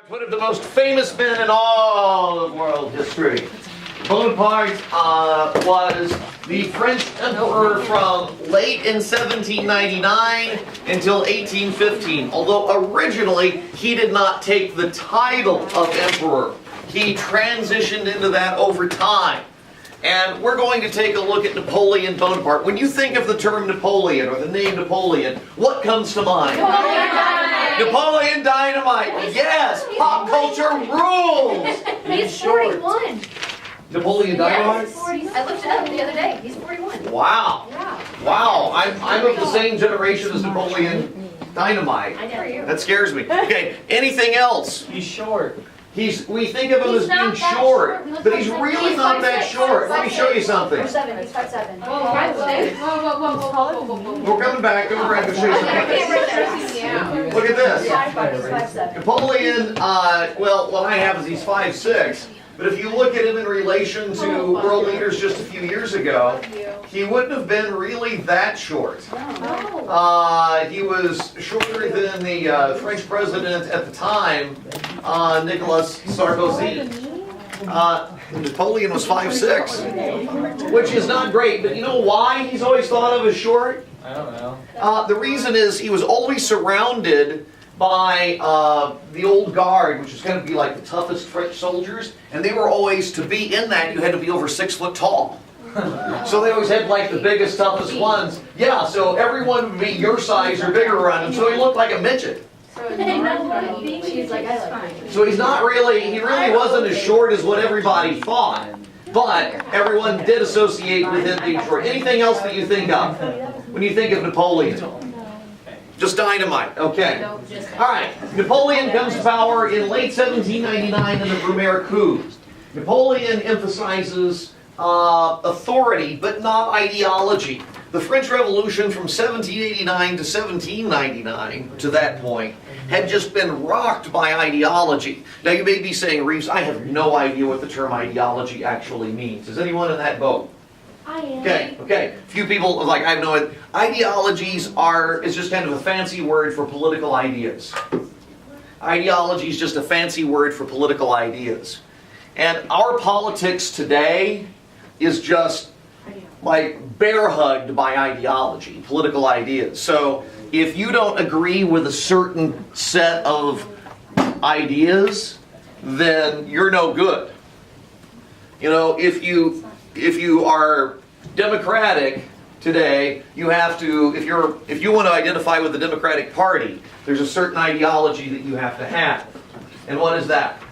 One of the most famous men in all of world history. Bonaparte was the French emperor from late in 1799 until 1815. Although originally he did not take the title of emperor. He transitioned into that over time. And we're going to take a look at Napoleon Bonaparte. When you think of the term Napoleon or the name Napoleon, what comes to mind? Napoleon Dynamite. Yes, pop culture rules. He's 41. Napoleon Dynamite? Yes, 40. I looked it up the other day. He's 41. Wow. Yeah. Wow. I'm of the same generation as Napoleon Dynamite. I never hear. That scares me. Okay, anything else? He's short. We think of him as being short, but he's really not that short. Let me show you something. He's 5'7". We're coming back. We're going to show you something. Look at this. 5'7". Napoleon, well, what I have is he's 5'6", but if you look at him in relation to world leaders just a few years ago, he wouldn't have been really that short. He was shorter than the French president at the time, Nicolas Sarkozy. Napoleon was 5'6", which is not great, but you know why he's always thought of as short? I don't know. The reason is he was always surrounded by the old guard, which is going to be like the toughest French soldiers, and they were always, to be in that, you had to be over 6 foot tall. So they always had like the biggest, toughest ones. Yeah, so everyone would be your size or bigger around him, so he looked like a midget. So he's not really, he really wasn't as short as what everybody thought. But everyone did associate with him being short. Anything else that you think of when you think of Napoleon? Just dynamite. Okay. All right. Napoleon comes to power in late 1799 in the Brumaire coup. Napoleon emphasizes authority, but not ideology. The French Revolution from 1789 to 1799, to that point, had just been rocked by ideology. Now you may be saying, Reeves, I have no idea what the term ideology actually means. Is anyone in that boat? I am. Okay. Few people are like, I have no idea. Ideologies is just kind of a fancy word for political ideas. Ideology is just a fancy word for political ideas. And our politics today is just like bear hugged by ideology, political ideas. So if you don't agree with a certain set of ideas, then you're no good. You know, if you are Democratic today, you have to, if you want to identify with the Democratic Party, there's a certain ideology that you have to have. And what is that?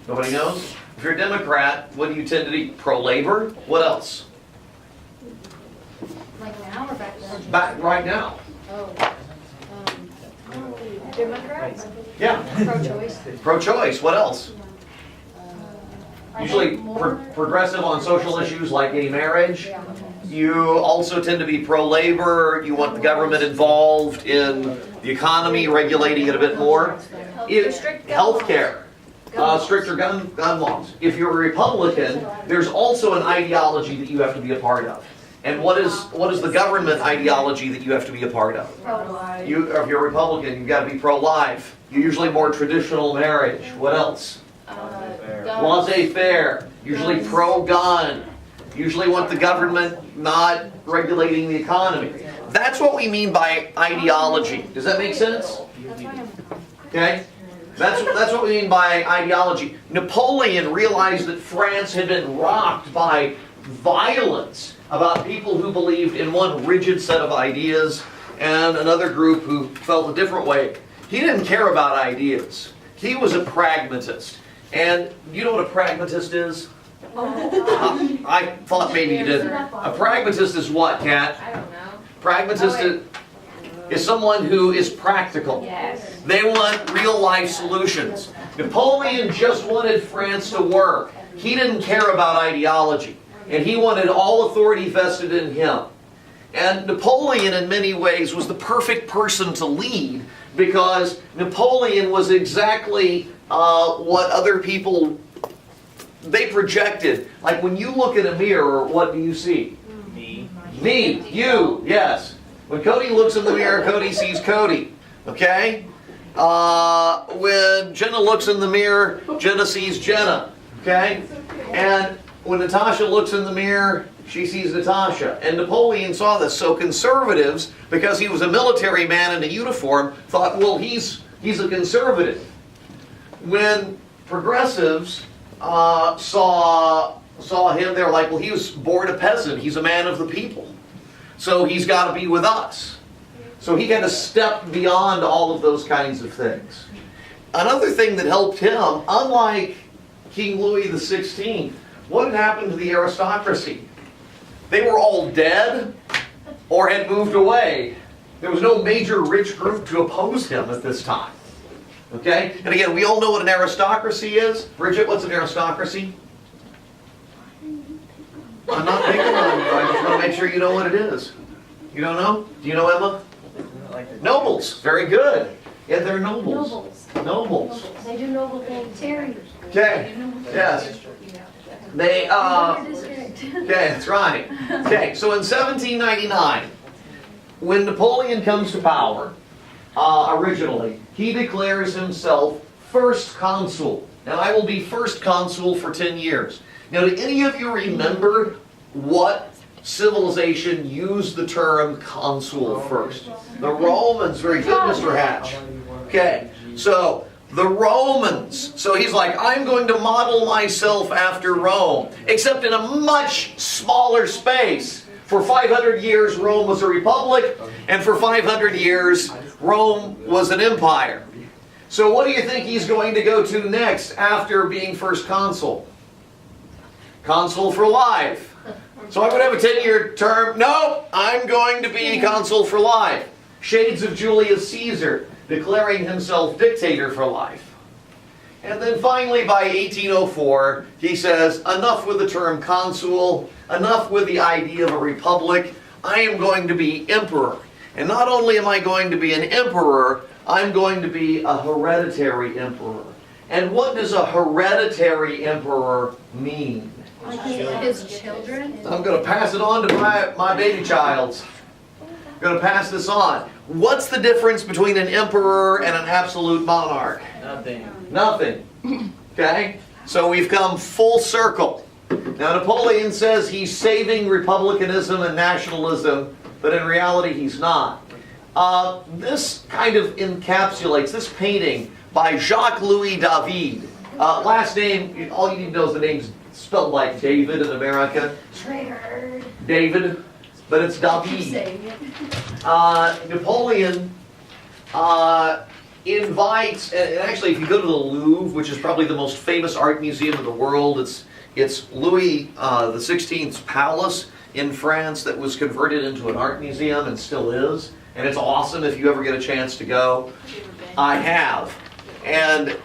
Nobody knows? If you're a Democrat, what do you tend to be? Pro-labor? What else? Like now or back then? Back right now. Oh. Democrats? Yeah. Pro-choice? Pro-choice. What else? Usually more progressive on social issues like gay marriage. You also tend to be pro-labor. You want the government involved in the economy, regulating it a bit more. Healthcare. Stricter gun laws. If you're a Republican, there's also an ideology that you have to be a part of. And what is the government ideology that you have to be a part of? Pro-life. If you're a Republican, you've got to be pro-life. You're usually more traditional marriage. What else? Laissez-faire. Usually pro-gun. Usually want the government not regulating the economy. That's what we mean by ideology. Does that make sense? Okay? That's what we mean by ideology. Napoleon realized that France had been rocked by violence about people who believed in one rigid set of ideas and another group who felt a different way. He didn't care about ideas. He was a pragmatist. And you know what a pragmatist is? I thought maybe you didn't. A pragmatist is what, Kat? I don't know. Pragmatist is someone who is practical. Yes. They want real life solutions. Napoleon just wanted France to work. He didn't care about ideology. And he wanted all authority vested in him. And Napoleon in many ways was the perfect person to lead because Napoleon was exactly what other people, they projected. Like when you look in a mirror, what do you see? Me, you, yes. When Cody looks in the mirror, Cody sees Cody. Okay? When Jenna looks in the mirror, Jenna sees Jenna. Okay? And when Natasha looks in the mirror, she sees Natasha. And Napoleon saw this. So conservatives, because he was a military man in a uniform, thought, well, he's a conservative. When progressives saw him, they were like, well, he was born a peasant. He's a man of the people. So he's got to be with us. So he had to step beyond all of those kinds of things. Another thing that helped him, unlike King Louis XVI, what had happened to the aristocracy? They were all dead or had moved away. There was no major rich group to oppose him at this time. Okay? And again, we all know what an aristocracy is. Bridget, what's an aristocracy? I'm not picking on you. I just want to make sure you know what it is. You don't know? Do you know, Emma? Nobles. Very good. Yeah, they're nobles. Nobles. They do noble things. Terry. Okay. Yes. They, okay, that's right. Okay, so in 1799, when Napoleon comes to power, originally, he declares himself first consul. And I will be first consul for 10 years. Now, do any of you remember what civilization used the term consul first? The Romans. Very good, Mr. Hatch. Okay, so the Romans. So he's like, I'm going to model myself after Rome, except in a much smaller space. For 500 years, Rome was a republic, and for 500 years, Rome was an empire. So what do you think he's going to go to next after being first consul? Consul for life. So I'm going to have a 10-year term. No, I'm going to be consul for life. Shades of Julius Caesar, declaring himself dictator for life. And then finally, by 1804, he says, enough with the term consul, enough with the idea of a republic. I am going to be emperor. And not only am I going to be an emperor, I'm going to be a hereditary emperor. And what does a hereditary emperor mean? Like his children. I'm going to pass it on to my baby child. I'm going to pass this on. What's the difference between an emperor and an absolute monarch? Nothing. Nothing. Okay? So we've come full circle. Now Napoleon says he's saving republicanism and nationalism, but in reality he's not. This kind of encapsulates this painting by Jacques-Louis David. Last name, all you need to know is the name's spelled like David in America. Triggered. David, but it's David. Napoleon invites, and actually if you go to the Louvre, which is probably the most famous art museum in the world, it's Louis the 16th's palace in France that was converted into an art museum and still is. And it's awesome if you ever get a chance to go. I have. And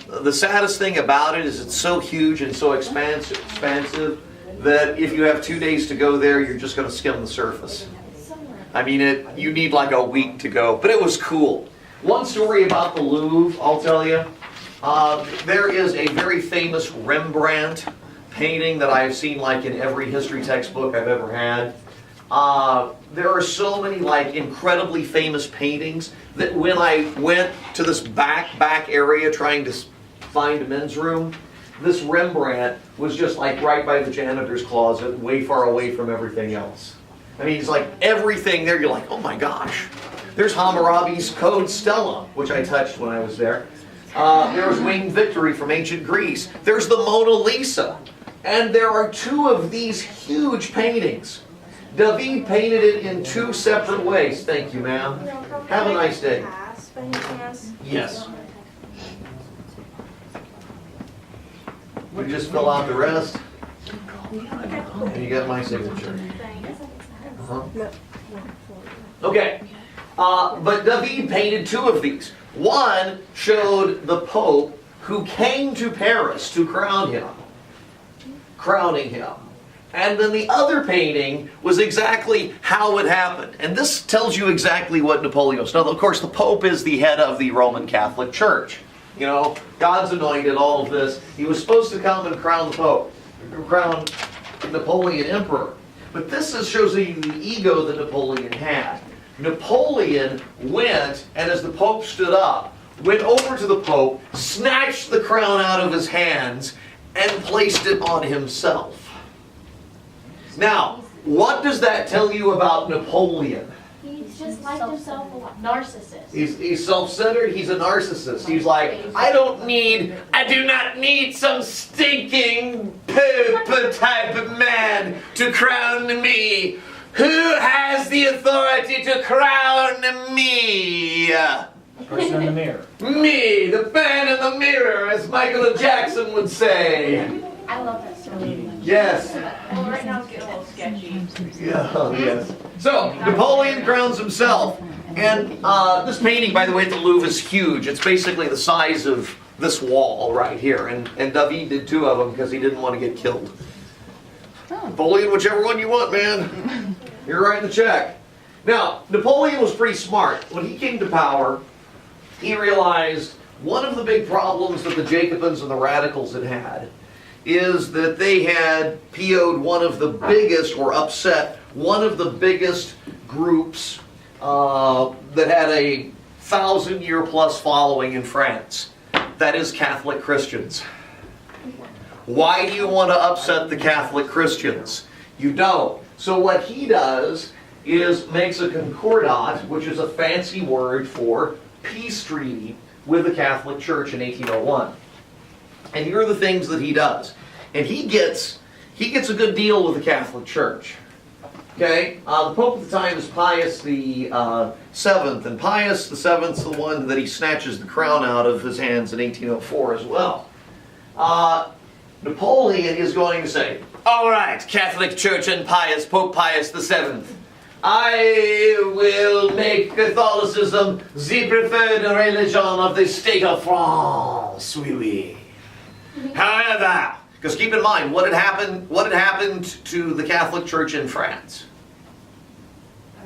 the saddest thing about it is it's so huge and so expansive that if you have 2 days to go there, you're just going to skim the surface. I mean, you need like a week to go. But it was cool. One story about the Louvre, I'll tell you. There is a very famous Rembrandt painting that I have seen like in every history textbook I've ever had. There are so many like incredibly famous paintings that when I went to this back area trying to find a men's room, this Rembrandt was just like right by the janitor's closet, way far away from everything else. I mean, it's like everything there, you're like, oh my gosh. There's Hammurabi's Code Stella, which I touched when I was there. There was Winged Victory from ancient Greece. There's the Mona Lisa. And there are 2 of these huge paintings. David painted it in 2 separate ways. Thank you, ma'am. Have a nice day. Yes. We just fill out the rest. And you got my signature. Okay. But David painted 2 of these. One showed the Pope who came to Paris to crown him. Crowning him. And then the other painting was exactly how it happened. And this tells you exactly what Napoleon was. Now, of course, the Pope is the head of the Roman Catholic Church. You know, God's anointed, all of this. He was supposed to come and crown the Pope, crown Napoleon emperor. But this shows you the ego that Napoleon had. Napoleon went, and as the Pope stood up, went over to the Pope, snatched the crown out of his hands, and placed it on himself. Now, what does that tell you about Napoleon? He's just like himself a lot. Narcissist. He's self-centered, he's a narcissist. He's like, I do not need some stinking poop type of man to crown me. Who has the authority to crown me? Person in the mirror. Me, the man in the mirror, as Michael Jackson would say. I love that story. Yes. Well, right now it's getting a little sketchy. Yeah, yes. So, Napoleon crowns himself. And this painting, by the way, at the Louvre is huge. It's basically the size of this wall right here. And David did 2 of them because he didn't want to get killed. Napoleon, whichever one you want, man. You're writing the check. Now, Napoleon was pretty smart. When he came to power, he realized one of the big problems that the Jacobins and the radicals had is that they had PO'd one of the biggest, or upset one of the biggest groups that had a 1,000-year plus following in France. That is Catholic Christians. Why do you want to upset the Catholic Christians? You don't. So what he does is makes a concordat, which is a fancy word for peace treaty with the Catholic Church in 1801. And here are the things that he does. And he gets a good deal with the Catholic Church. Okay? The Pope at the time is Pius the VII, and Pius the VII's the one that he snatches the crown out of his hands in 1804 as well. Napoleon is going to say, all right, Catholic Church and Pope Pius the VII, I will make Catholicism the preferred religion of the state of France. Oui, oui. However, because keep in mind, what had happened to the Catholic Church in France?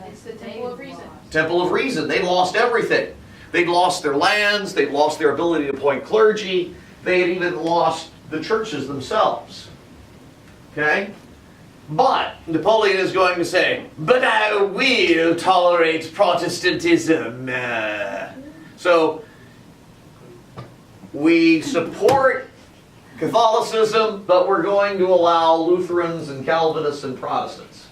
It's the Temple of Reason. Temple of Reason. They lost everything. They'd lost their lands, they'd lost their ability to appoint clergy, they had even lost the churches themselves. Okay? But Napoleon is going to say, but I will tolerate Protestantism. So, we support Catholicism, but we're going to allow Lutherans and Calvinists and Protestants.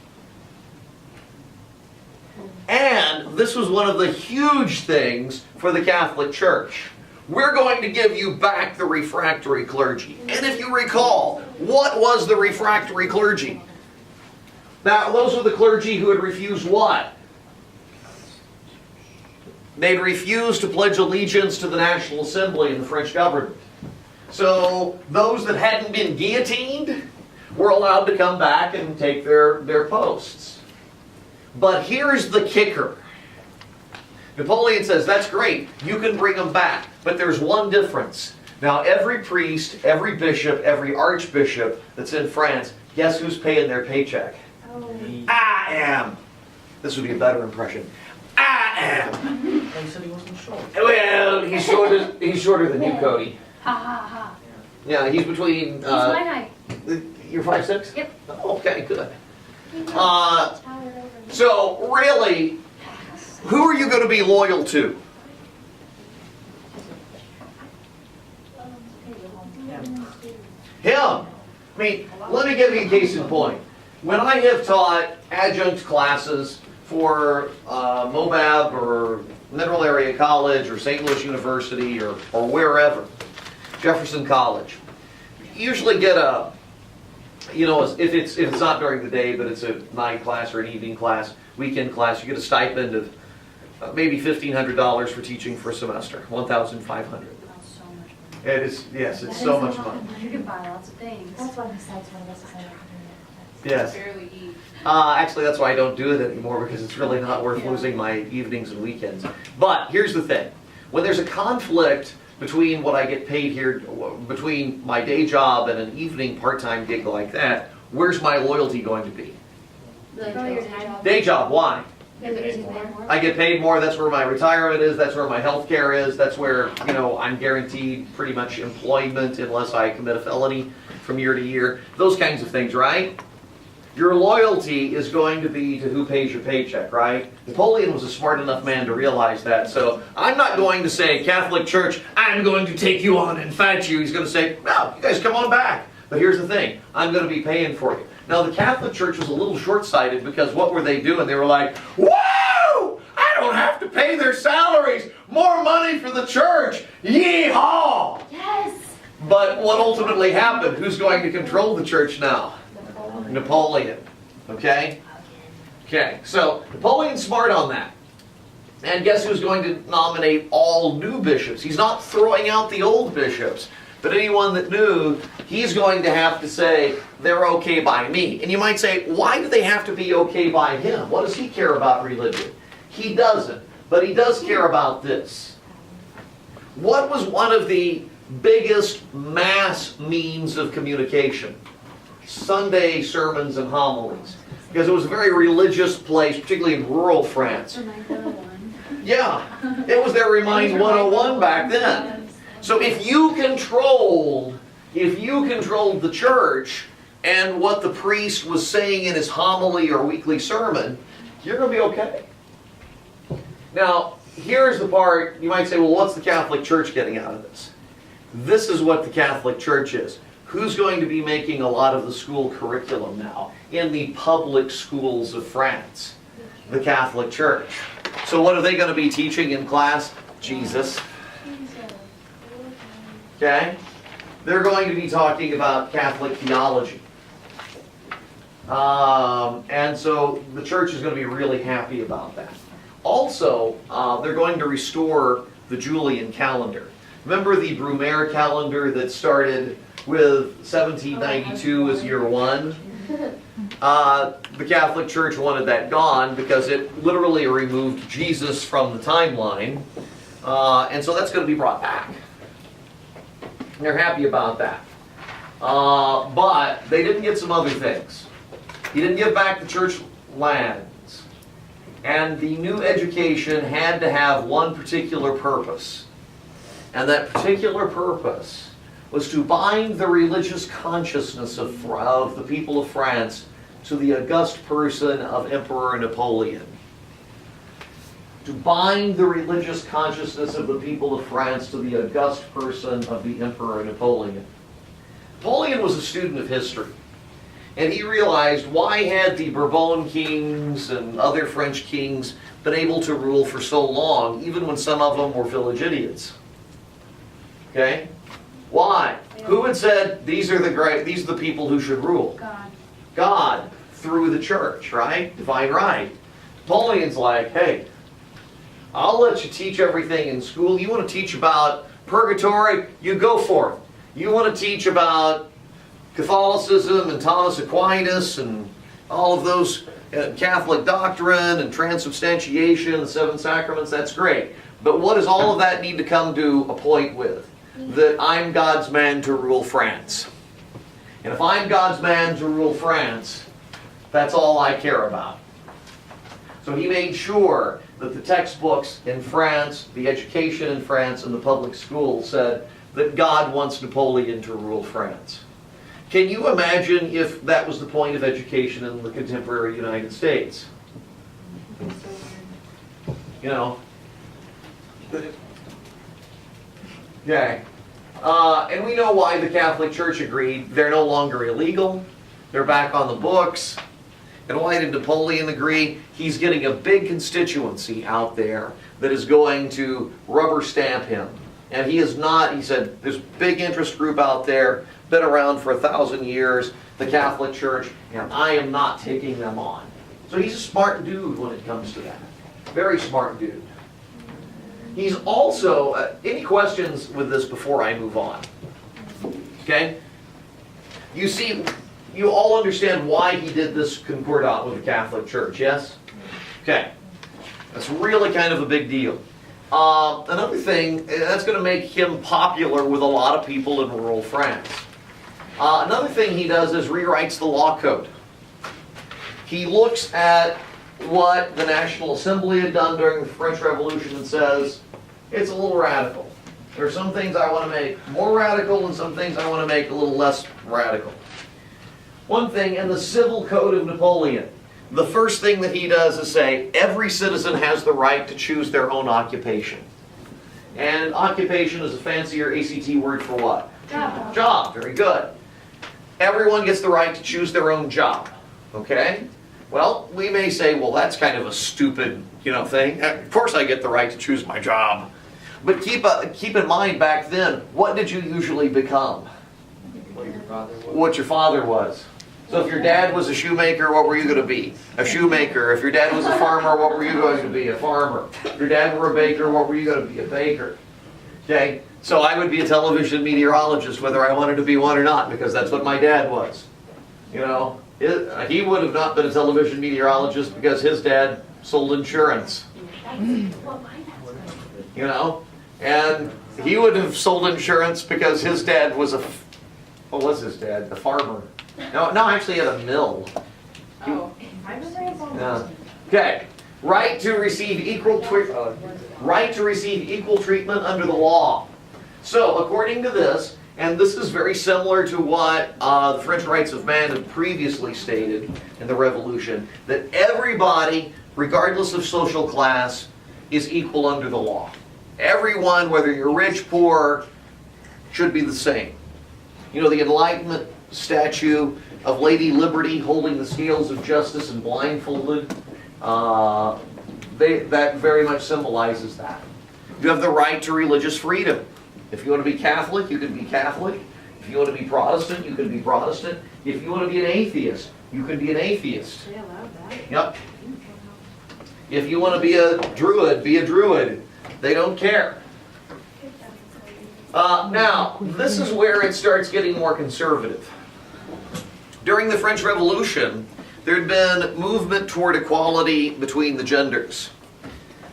And this was one of the huge things for the Catholic Church. We're going to give you back the refractory clergy. And if you recall, what was the refractory clergy? Now, those are the clergy who had refused what? They'd refused to pledge allegiance to the National Assembly and the French government. So, those that hadn't been guillotined were allowed to come back and take their posts. But here's the kicker. Napoleon says, that's great, you can bring them back, but there's one difference. Now, every priest, every bishop, every archbishop that's in France, guess who's paying their paycheck? I am. This would be a better impression. I am. He said he wasn't short. Well, he's shorter than you, Cody. Ha ha ha. Yeah, he's between... He's my height. You're 5'6"? Yep. Okay, good. He towered over me. So, really, who are you going to be loyal to? Him. I mean, let me give you a case in point. When I have taught adjunct classes for MOBAB or Mineral Area College or St. Louis University or wherever, Jefferson College, you usually get a, you know, if it's not during the day, but it's a night class or an evening class, weekend class, you get a stipend of maybe $1,500 for teaching for a semester, $1,500. It is, yes, it's so much money. You can buy lots of things. That's why besides one of us is under Yes. Barely eat. Actually, that's why I don't do it anymore, because it's really not worth losing my evenings and weekends. But here's the thing. When there's a conflict between what I get paid here, between my day job and an evening part-time gig like that, where's my loyalty going to be? Day job, why? I get paid more, that's where my retirement is, that's where my health care is, that's where, you know, I'm guaranteed pretty much employment unless I commit a felony from year to year. Those kinds of things, right? Your loyalty is going to be to who pays your paycheck, right? Napoleon was a smart enough man to realize that. So I'm not going to say, Catholic Church, I'm going to take you on and fight you. He's going to say, no, you guys come on back. But here's the thing, I'm going to be paying for you. Now the Catholic Church was a little short-sighted because what were they doing? They were like, woo! I don't have to pay their salaries. More money for the church. Yee-haw! Yes. But what ultimately happened? Who's going to control the church now? Napoleon. Okay? Okay, so Napoleon's smart on that. And guess who's going to nominate all new bishops? He's not throwing out the old bishops. But anyone that knew, he's going to have to say, they're okay by me. And you might say, why do they have to be okay by him? What does he care about religion? He doesn't. But he does care about this. What was one of the biggest mass means of communication? Sunday sermons and homilies. Because it was a very religious place, particularly in rural France. Remind 101. Yeah, it was their Remind 101 back then. So if you controlled the church and what the priest was saying in his homily or weekly sermon, you're going to be okay. Now, here's the part, you might say, well, what's the Catholic Church getting out of this? This is what the Catholic Church is. Who's going to be making a lot of the school curriculum now in the public schools of France? The Catholic Church. So what are they going to be teaching in class? Jesus. Okay? They're going to be talking about Catholic theology. And so the church is going to be really happy about that. Also, they're going to restore the Julian calendar. Remember the Brumaire calendar that started with 1792 as year one? The Catholic Church wanted that gone because it literally removed Jesus from the timeline. And so that's going to be brought back. They're happy about that. But they didn't get some other things. He didn't give back the church lands. And the new education had to have one particular purpose. And that particular purpose was to bind the religious consciousness of the people of France to the august person of Emperor Napoleon. To bind the religious consciousness of the people of France to the august person of the Emperor Napoleon. Napoleon was a student of history. And he realized, why had the Bourbon kings and other French kings been able to rule for so long, even when some of them were village idiots? Okay? Why? Who had said, these are the people who should rule? God. God, through the church, right? Divine right. Napoleon's like, hey, I'll let you teach everything in school. You want to teach about purgatory? You go for it. You want to teach about Catholicism and Thomas Aquinas and all of those Catholic doctrine and transubstantiation, the seven sacraments, that's great. But what does all of that need to come to a point with? That I'm God's man to rule France. And if I'm God's man to rule France, that's all I care about. So he made sure that the textbooks in France, the education in France, and the public schools said that God wants Napoleon to rule France. Can you imagine if that was the point of education in the contemporary United States? You know? Okay. And we know why the Catholic Church agreed. They're no longer illegal. They're back on the books. And why did Napoleon agree? He's getting a big constituency out there that is going to rubber stamp him. And he is not, he said, there's a big interest group out there, been around for 1,000 years, the Catholic Church, and I am not taking them on. So he's a smart dude when it comes to that. Very smart dude. He's also, any questions with this before I move on? Okay? You see, you all understand why he did this concordat with the Catholic Church, yes? Okay. That's really kind of a big deal. Another thing, that's going to make him popular with a lot of people in rural France. Another thing he does is rewrites the law code. He looks at what the National Assembly had done during the French Revolution and says, it's a little radical. There are some things I want to make more radical and some things I want to make a little less radical. One thing in the Civil Code of Napoleon, the first thing that he does is say, every citizen has the right to choose their own occupation. And occupation is a fancier ACT word for what? Job. Job, very good. Everyone gets the right to choose their own job, okay? Well, we may say, well, that's kind of a stupid, thing. Of course I get the right to choose my job. But keep in mind back then, what did you usually become? What your father was. So if your dad was a shoemaker, what were you going to be? A shoemaker. If your dad was a farmer, what were you going to be? A farmer. If your dad were a baker, what were you going to be? A baker. Okay? So I would be a television meteorologist whether I wanted to be one or not, because that's what my dad was. He would have not been a television meteorologist because his dad sold insurance. And he would have sold insurance because his dad was what was his dad? A farmer. No, actually he had a mill. Oh, I was raised on Yeah. Okay. Right to receive equal treatment under the law. So, according to this, and this is very similar to what the French Rights of Man had previously stated in the Revolution, that everybody, regardless of social class, is equal under the law. Everyone, whether you're rich, poor, should be the same. The Enlightenment statue of Lady Liberty holding the scales of justice and blindfolded, that very much symbolizes that. You have the right to religious freedom. If you want to be Catholic, you can be Catholic. If you want to be Protestant, you can be Protestant. If you want to be an atheist, you can be an atheist. They allowed that. Yep. If you want to be a druid, be a druid. They don't care. Now, this is where it starts getting more conservative. During the French Revolution, there had been movement toward equality between the genders.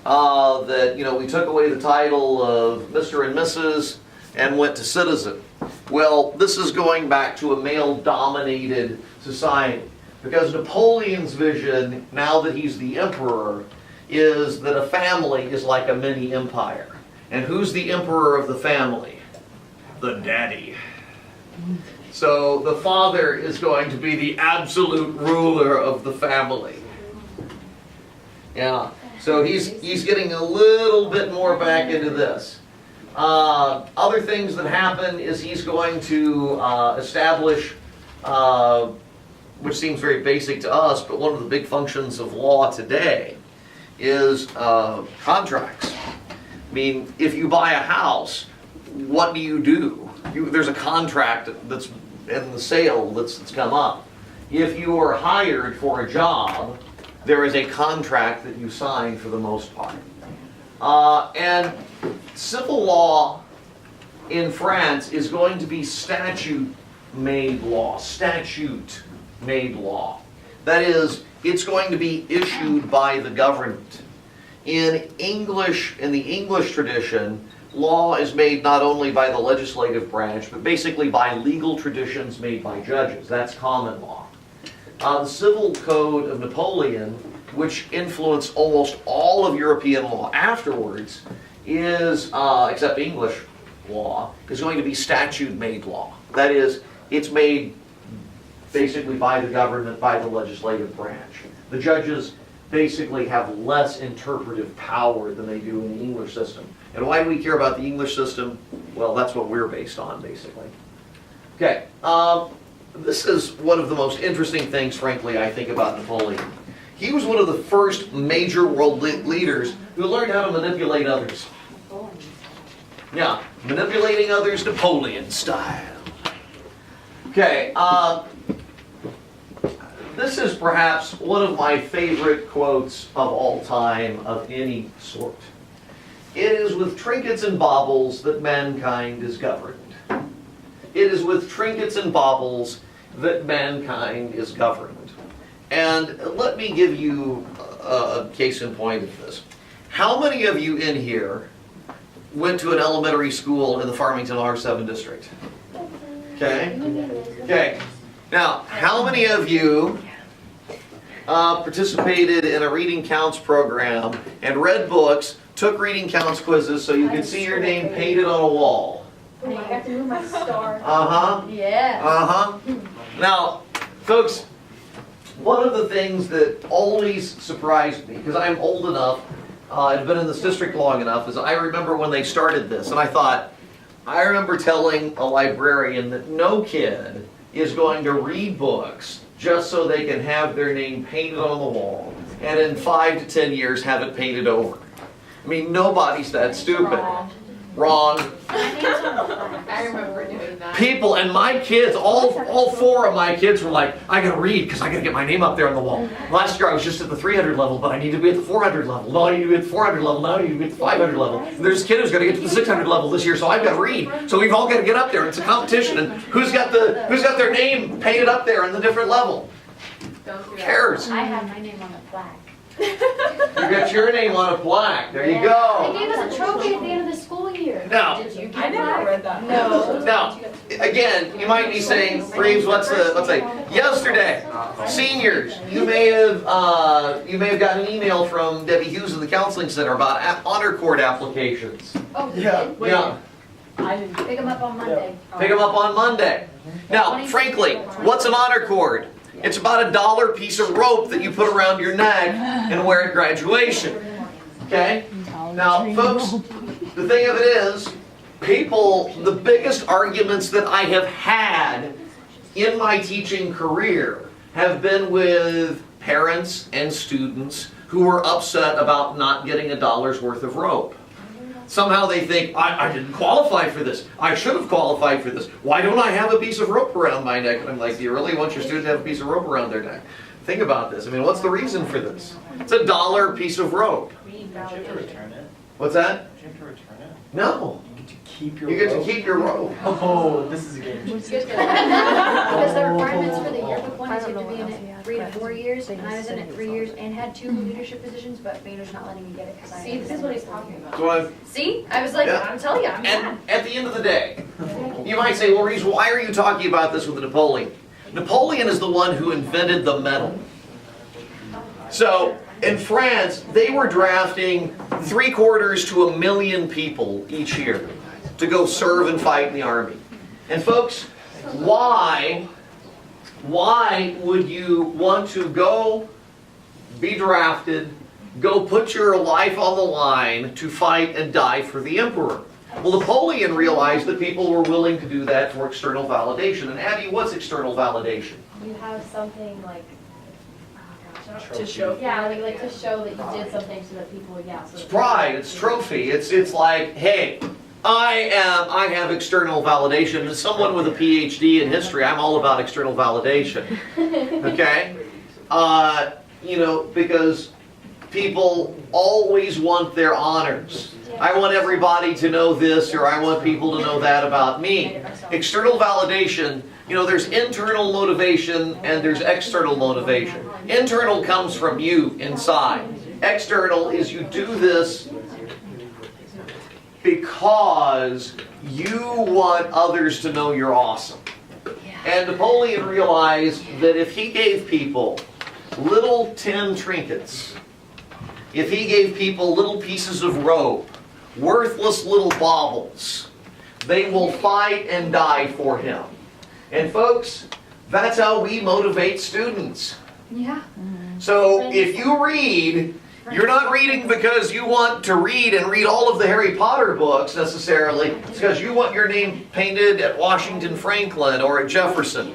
We took away the title of Mr. and Mrs. and went to citizen. Well, this is going back to a male-dominated society. Because Napoleon's vision, now that he's the emperor, is that a family is like a mini empire. And who's the emperor of the family? The daddy. So the father is going to be the absolute ruler of the family. Yeah. So he's getting a little bit more back into this. Other things that happen is he's going to establish, which seems very basic to us, but one of the big functions of law today is contracts. I mean, if you buy a house, what do? There's a contract that's in the sale that's come up. If you are hired for a job, there is a contract that you sign for the most part. And civil law in France is going to be statute-made law. Statute-made law. That is, it's going to be issued by the government. In the English tradition, law is made not only by the legislative branch, but basically by legal traditions made by judges. That's common law. The Civil Code of Napoleon, which influenced almost all of European law afterwards, is, except English law, is going to be statute-made law. That is, it's made basically by the government, by the legislative branch. The judges basically have less interpretive power than they do in the English system. And why do we care about the English system? Well, that's what we're based on, basically. Okay, this is one of the most interesting things, frankly, I think about Napoleon. He was one of the first major world leaders who learned how to manipulate others. Yeah, manipulating others Napoleon style. Okay, this is perhaps one of my favorite quotes of all time of any sort. It is with trinkets and baubles that mankind is governed. It is with trinkets and baubles that mankind is governed. And let me give you a case in point of this. How many of you in here went to an elementary school in the Farmington R7 district? Okay? Okay. Now, how many of you participated in a reading counts program and read books, took reading counts quizzes so you could see your name painted on a wall? I got to move my star. Uh-huh. Yeah. Uh-huh. Now, Folks, one of the things that always surprised me, because I'm old enough, I've been in this district long enough, is I remember when they started this, and I remember telling a librarian that no kid is going to read books just so they can have their name painted on the wall, and in 5 to 10 years have it painted over. I mean, nobody's that stupid. Wrong. I remember doing that. People, and my kids, all 4 of my kids were like, I gotta read because I gotta get my name up there on the wall. Last year I was just at the 300 level, but I need to be at the 400 level. No, I need to be at the 400 level. Now I need to be at the 500 level. And there's a kid who's gonna get to the 600 level this year, so I've got to read. So we've all got to get up there. It's a competition, and who's got their name painted up there in the different level? Don't do Who that. cares? I have my name on the plaque. You got your name on a plaque. There you They go. gave us a trophy at the end of the school year. Now, Did you get I never read that. No. Now, again, you might be saying, Reeves, let's say, yesterday, seniors, you may have gotten an email from Debbie Hughes in the Counseling Center about honor cord applications. Oh, we Yeah. did? Yeah, I didn't. Pick them up on Monday. pick them up on Monday. Now, frankly, what's an honor cord? It's about $1 piece of rope that you put around your neck and wear at graduation. Okay? Now, folks, the thing of it is, the biggest arguments that I have had in my teaching career have been with parents and students who were upset about not getting $1 worth of rope. Somehow they think, I didn't qualify for this. I should have qualified for this. Why don't I have a piece of rope around my neck? And I'm like, do you really want your student to have a piece of rope around their neck? Think about this. I mean, what's the reason for this? It's $1 piece of rope. Don't you have to return it? What's that? Don't you have to return it? No. You get to keep your You get to rope? keep your rope. Oh, this is a game. Because the requirements for the yearbook one is you have to be in it 3 to 4 years, and I was in it 3 years and had 2 leadership positions, but Vader's not letting me get it because I. See, this is what he's talking about. So See? I was like, Yeah. I'm telling you, I'm and mad. at the end of the day, you might say, well, Reese, why are you talking about this with Napoleon? Napoleon is the one who invented the medal. So, in France, they were drafting 3/4 to 1 million people each year to go serve and fight in the army. And folks, why would you want to go be drafted, go put your life on the line to fight and die for the emperor? Well, Napoleon realized that people were willing to do that for external validation. And Abby, what's external validation? You have something like, To show. yeah, like to show that you did something so that people, yeah. So It's that- pride, it's trophy, it's like, hey, I have external validation. As someone with a PhD in history, I'm all about external validation. Okay? Because people always want their honors. I want everybody to know this, or I want people to know that about me. External validation, there's internal motivation and there's external motivation. Internal comes from you inside. External is you do this because you want others to know you're awesome. And Napoleon realized that if he gave people little tin trinkets, if he gave people little pieces of rope, worthless little baubles, they will fight and die for him. And folks, that's how we motivate students. Yeah. So if you read, you're not reading because you want to read and read all of the Harry Potter books necessarily. It's because you want your name painted at Washington Franklin or at Jefferson.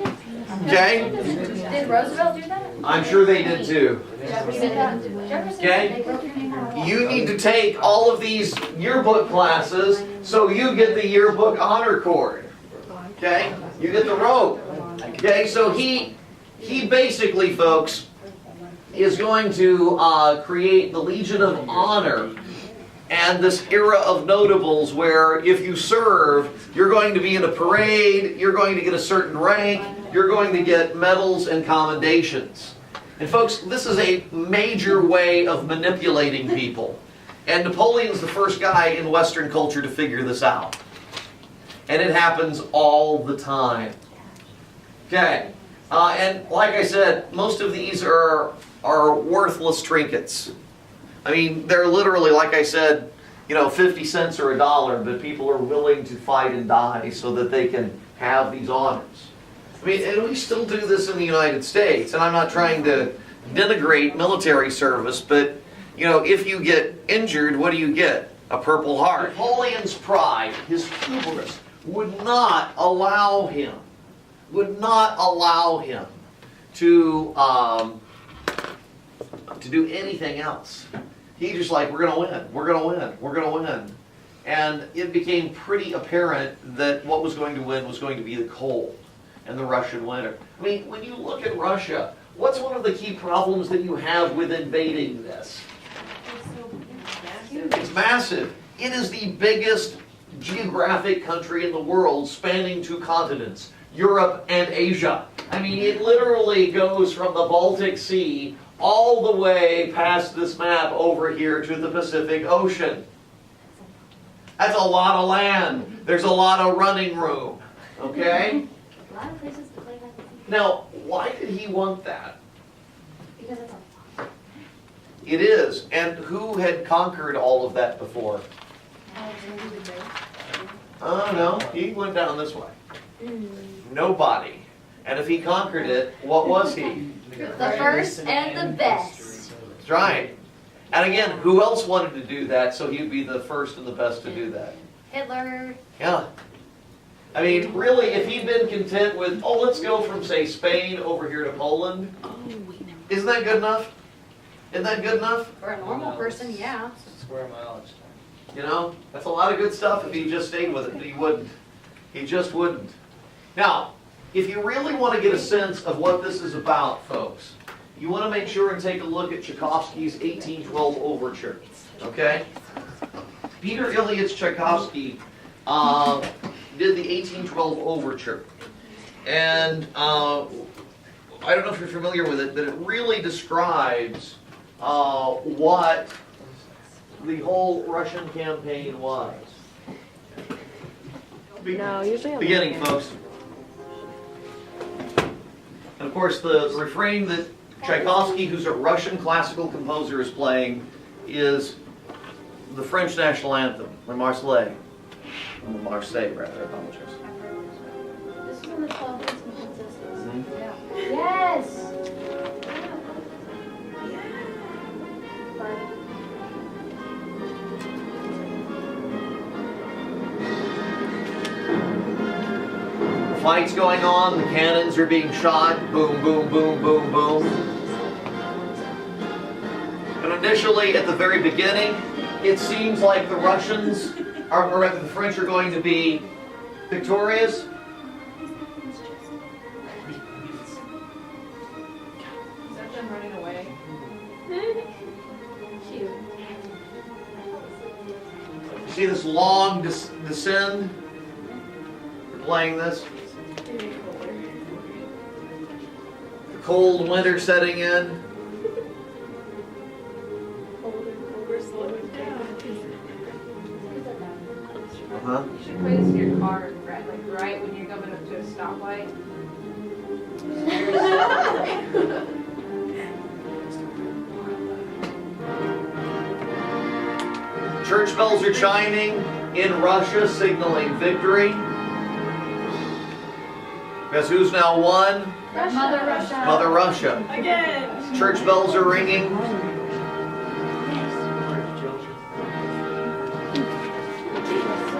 Okay? Did Roosevelt do that? I'm sure they did too. Jefferson did that. Jefferson, Okay. they wrote your name on the wall. You need to take all of these yearbook classes so you get the yearbook honor cord. Okay? You get the rope. Okay? So he basically, folks, is going to create the Legion of Honor and this era of notables where if you serve, you're going to be in a parade, you're going to get a certain rank, you're going to get medals and commendations. And folks, this is a major way of manipulating people. And Napoleon's the first guy in Western culture to figure this out. And it happens all the time. Okay. And like I said, most of these are worthless trinkets. I mean, they're literally, like I said, 50 cents or $1, but people are willing to fight and die so that they can have these honors. I mean, and we still do this in the United States, and I'm not trying to denigrate military service, but, you know, if you get injured, what do you get? A Purple Heart. Napoleon's pride, his hubris, would not allow him to do anything else. He just like, we're gonna win. And it became pretty apparent that what was going to win was going to be the cold and the Russian winter. I mean, when you look at Russia, what's one of the key problems that you have with invading this? It's massive. It is the biggest geographic country in the world, spanning 2 continents, Europe and Asia. I mean, it literally goes from the Baltic Sea all the way past this map over here to the Pacific Ocean. That's a lot of land. There's a lot of running room, okay? A lot of places to play like this. Now, why did he want that? Because it's a It is. And who had conquered all of that before? Oh, no, he went down this way. Nobody. And if he conquered it, what was he? the first and the best. That's right. And again, who else wanted to do that so he'd be the first and the best to do that? Hitler. Yeah. I mean, really, if he'd been content with, oh, let's go from, say, Spain over here to Poland, isn't that good enough? Isn't that good enough? For a normal person, yeah. Square mile each time. You know, that's a lot of good stuff if he just stayed with it, but he wouldn't. He just wouldn't. Now, if you really want to get a sense of what this is about, folks, you want to make sure and take a look at Tchaikovsky's 1812 Overture, okay? Peter Ilyich Tchaikovsky did the 1812 Overture. And I don't know if you're familiar with it, but it really describes what the whole Russian campaign was. No, usually I'm Beginning, looking. folks. And of course, the refrain that Tchaikovsky, who's a Russian classical composer, is playing is the French national anthem, La Marseillaise. Marseille, rather, I apologize. This is in the 12 Days and Princesses. Mhm. Yes! The fight's going on, the cannons are being shot, boom, boom, boom, boom, boom. And initially, at the very beginning, it seems like the Russians, or rather the French, are going to be victorious. Is that them running away? Cute. You see this long descend? We're playing this. The cold winter setting in. Uh-huh. You should play this in your car, right when you're coming up to a stoplight. Church bells are chiming in Russia, signaling victory. Guess who's now won? Mother Russia. Mother Russia. Again! Church bells are ringing.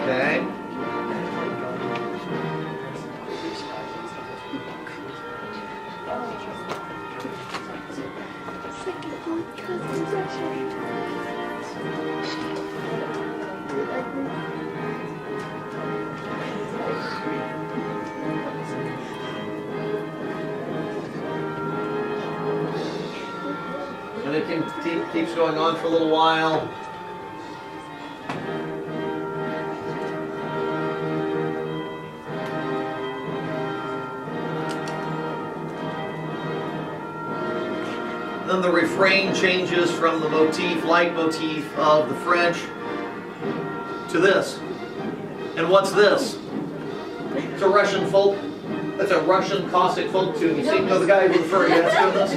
Okay. And it keeps going on for a little while. Then the refrain changes from the leitmotif of the French to this. And what's this? It's a Russian folk. That's a Russian Cossack folk tune. You see, you know the guy with the furry hat's doing this?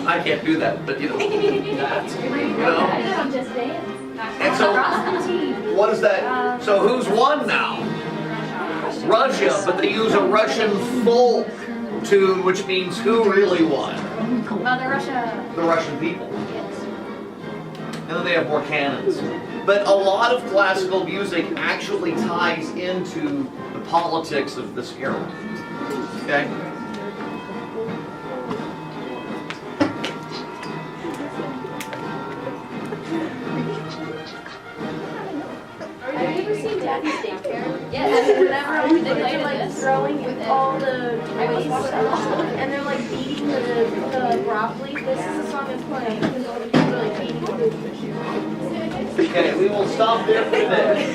I can't do that, but you know. That's, you know. I'm just dance. And so, Across the team. what is that? So who's won now? Russia, but they use a Russian folk which means who really won? Mother Russia. The Russian people. Yes. And then they have more cannons. But a lot of classical music actually ties into the politics of this era. Okay? Have you ever seen Daddy's Daycare? Yes. Whenever they They're played like this. throwing all the I was toys watching that. and they're like beating the broccoli. This is the song that's playing. They're like beating the Okay, we will stop there for today.